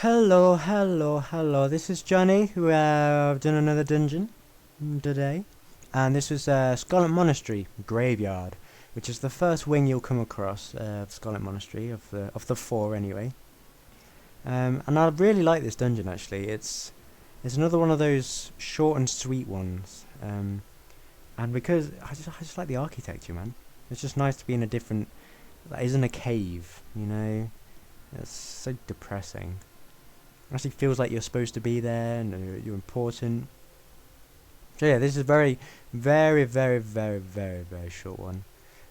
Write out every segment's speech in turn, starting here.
Hello, hello, hello. This is Johnny. I've done another dungeon today, and this is Scarlet Monastery Graveyard, which is the first wing you'll come across of Scarlet Monastery of the four anyway. And I really like this dungeon actually. It's another one of those short and sweet ones. And because I just like the architecture, man. It's just nice to be in a different that isn't a cave, you know. It's so depressing. Actually feels like you're supposed to be there and you're important. So yeah, this is a very, very, very, very, very, very short one.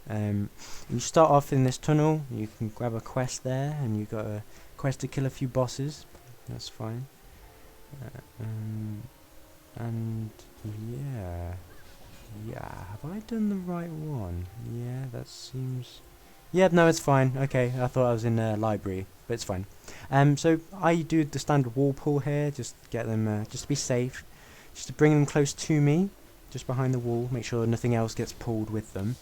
You start off in this tunnel. You can grab a quest there, and you got a quest to kill a few bosses. That's fine. And yeah, have I done the right one? Yeah, that seems. Yeah, no, it's fine. Okay, I thought I was in a library, but it's fine. So I do the standard wall pull here, just get them, just to be safe, just to bring them close to me, just behind the wall. Make sure nothing else gets pulled with them,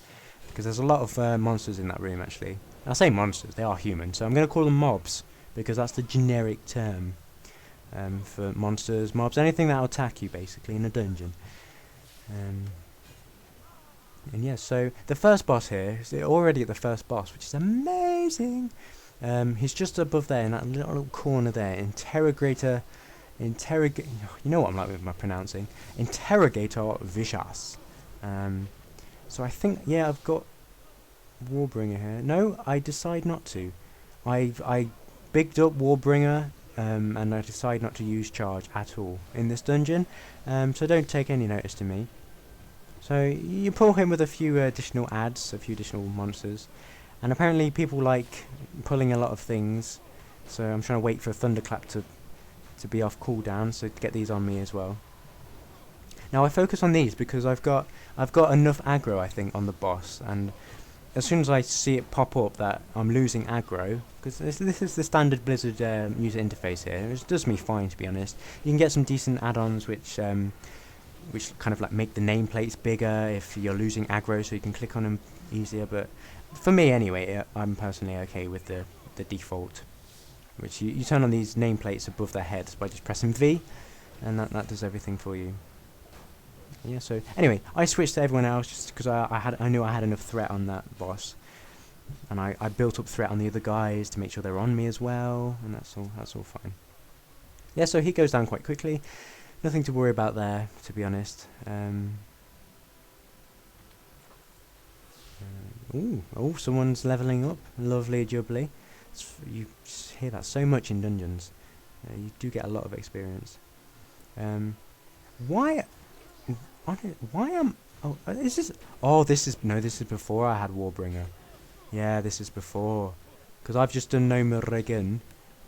because there's a lot of monsters in that room actually. I say monsters, they are human, so I'm going to call them mobs because that's the generic term for monsters, mobs, anything that'll attack you basically in a dungeon. And yeah, so the first boss here is already at the first boss, which is amazing. He's just above there in that little corner there. Interrogator. You know what I'm like with my pronouncing. Interrogator Vicious. So I think, yeah, I've got Warbringer here. No, I decide not to. I bigged up Warbringer, and I decide not to use charge at all in this dungeon. So don't take any notice to me. So you pull him with a few additional adds, a few additional monsters, and apparently people like pulling a lot of things. So I'm trying to wait for Thunderclap to be off cooldown, so to get these on me as well. Now I focus on these because I've got enough aggro I think on the boss, and as soon as I see it pop up that I'm losing aggro, because this is the standard Blizzard user interface here, which does me fine to be honest. You can get some decent add-ons which kind of like make the nameplates bigger if you're losing aggro, so you can click on them easier. But for me anyway, I'm personally okay with the default, which you turn on these nameplates above their heads by just pressing V, and that does everything for you. Yeah, so anyway, I switched to everyone else just because I knew I had enough threat on that boss, and I built up threat on the other guys to make sure they're on me as well, and that's all fine. Yeah, so he goes down quite quickly. Nothing to worry about there, to be honest. Oh, someone's leveling up. Lovely jubbly. You hear that so much in dungeons. You do get a lot of experience. Why? Why am? Oh, is this? Oh, this is before I had Warbringer. Yeah, this is before. Because I've just done No Morrigan,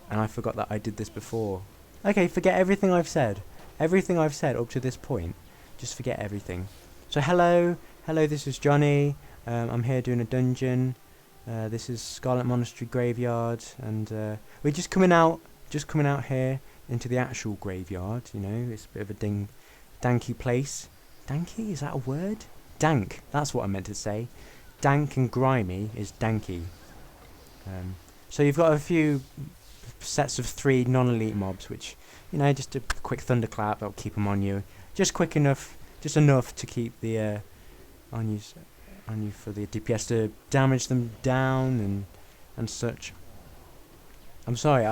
and I forgot that I did this before. Okay, forget everything I've said. Everything I've said up to this point, just forget everything. So hello, this is Johnny. I'm here doing a dungeon. This is Scarlet Monastery Graveyard, and we're just coming out here into the actual graveyard. You know, it's a bit of a danky place. Danky, is that a word? Dank. That's what I meant to say. Dank and grimy is danky. So you've got a few sets of 3 non-elite mobs, which, you know, just a quick thunderclap that'll keep them on you, just quick enough, just enough to keep the on you for the DPS to damage them down and such. I'm sorry,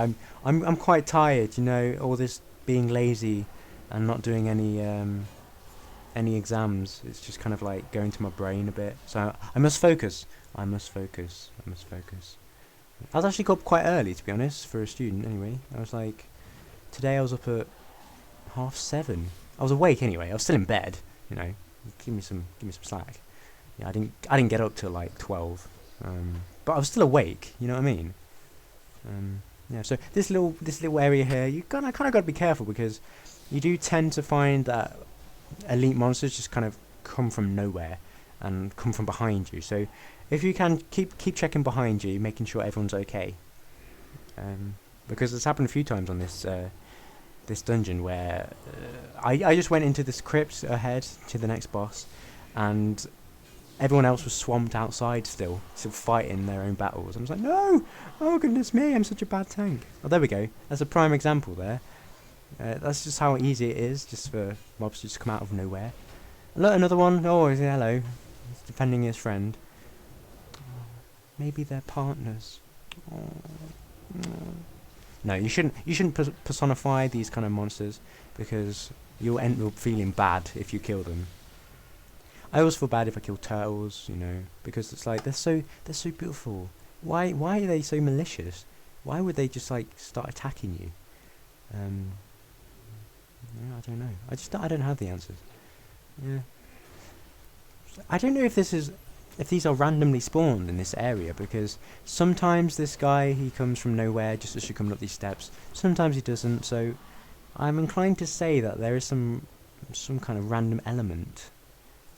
I'm quite tired, you know, all this being lazy and not doing any exams. It's just kind of like going to my brain a bit. So I must focus. I must focus. I was actually got up quite early, to be honest, for a student anyway. I was like, today I was up at 7:30. I was awake anyway. I was still in bed, you know. Give me some slack. Yeah, I didn't get up till like 12. But I was still awake, you know what I mean? Yeah, so this little area here, you kind of got to be careful because you do tend to find that elite monsters just kind of come from nowhere and come from behind you. So if you can keep checking behind you, making sure everyone's okay, because it's happened a few times on this dungeon where I just went into this crypt ahead to the next boss, and everyone else was swamped outside still fighting their own battles. I was like, no! Oh goodness me, I'm such a bad tank. Oh, there we go. That's a prime example there. That's just how easy it is, just for mobs to just come out of nowhere. Look, another one. Oh, hello. He's defending his friend. Maybe they're partners. Oh, no. No, you shouldn't personify these kind of monsters, because you'll end up feeling bad if you kill them. I always feel bad if I kill turtles, you know, because it's like they're so beautiful. Why are they so malicious? Why would they just like start attacking you? Yeah, I don't know. I don't have the answers. Yeah. I don't know if these are randomly spawned in this area, because sometimes this guy, he comes from nowhere just as you're coming up these steps. Sometimes he doesn't, so I'm inclined to say that there is some kind of random element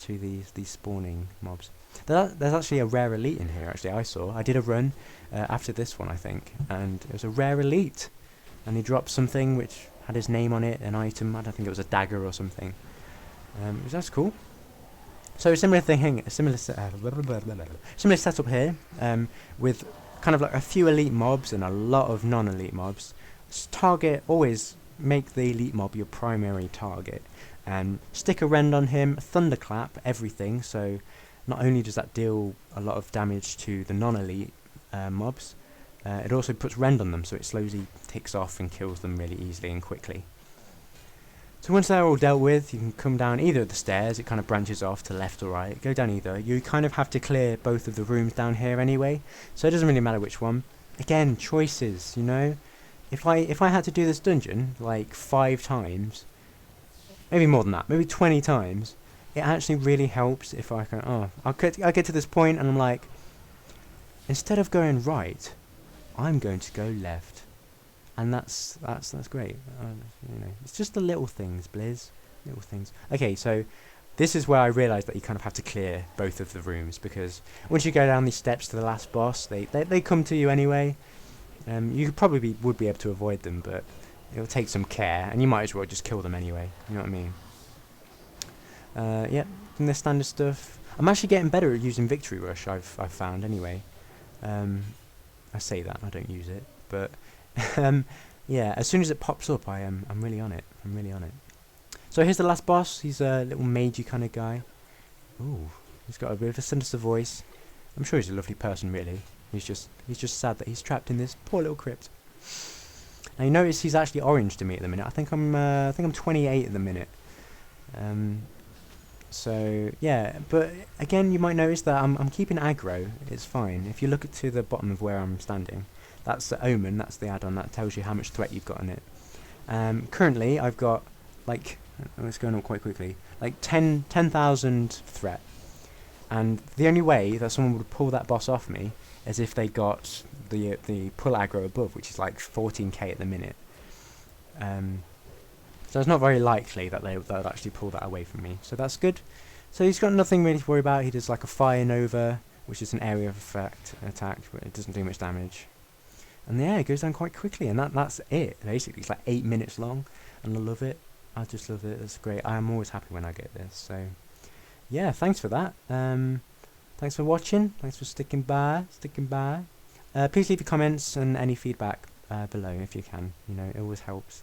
to these spawning mobs. There's actually a rare elite in here, actually, I did a run after this one, I think, and it was a rare elite, and he dropped something which had his name on it, an item. I don't think it was a dagger or something. That's cool. So a similar thing, similar setup here, with kind of like a few elite mobs and a lot of non-elite mobs. Always make the elite mob your primary target. Stick a rend on him, thunderclap everything, so not only does that deal a lot of damage to the non-elite mobs, it also puts rend on them, so it slowly ticks off and kills them really easily and quickly. So once they're all dealt with, you can come down either of the stairs. It kind of branches off to left or right. Go down either. You kind of have to clear both of the rooms down here anyway, so it doesn't really matter which one. Again, choices, you know. If I had to do this dungeon like 5 times, maybe more than that, maybe 20 times, it actually really helps if I can. I get to this point and I'm like, instead of going right, I'm going to go left. And that's great. You know, it's just the little things, Blizz. Little things. Okay, so this is where I realised that you kind of have to clear both of the rooms, because once you go down these steps to the last boss, they come to you anyway. You probably would be able to avoid them, but it'll take some care, and you might as well just kill them anyway. You know what I mean? Yeah, from the standard stuff. I'm actually getting better at using Victory Rush. I've found anyway. I say that, I don't use it, but. Yeah, as soon as it pops up, I'm really on it. I'm really on it. So here's the last boss. He's a little magey kind of guy. Ooh, he's got a bit of a sinister voice. I'm sure he's a lovely person, really. He's just sad that he's trapped in this poor little crypt. Now you notice he's actually orange to me at the minute. I think I'm 28 at the minute. So yeah, but again, you might notice that I'm keeping aggro. It's fine. If you look to the bottom of where I'm standing. That's the Omen, that's the add-on, that tells you how much threat you've got in it. Currently, I've got, like, it's going on quite quickly, like 10,000 threat. And the only way that someone would pull that boss off me is if they got the pull aggro above, which is like 14k at the minute. So it's not very likely that they'll actually pull that away from me. So that's good. So he's got nothing really to worry about. He does like a Fire Nova, which is an area of effect attack, but it doesn't do much damage. And yeah, it goes down quite quickly, and that's it, basically. It's like 8 minutes long, and I love it. I just love it. It's great. I'm always happy when I get this. So, yeah, thanks for that. Thanks for watching. Thanks for sticking by. Please leave your comments and any feedback below if you can. You know, it always helps.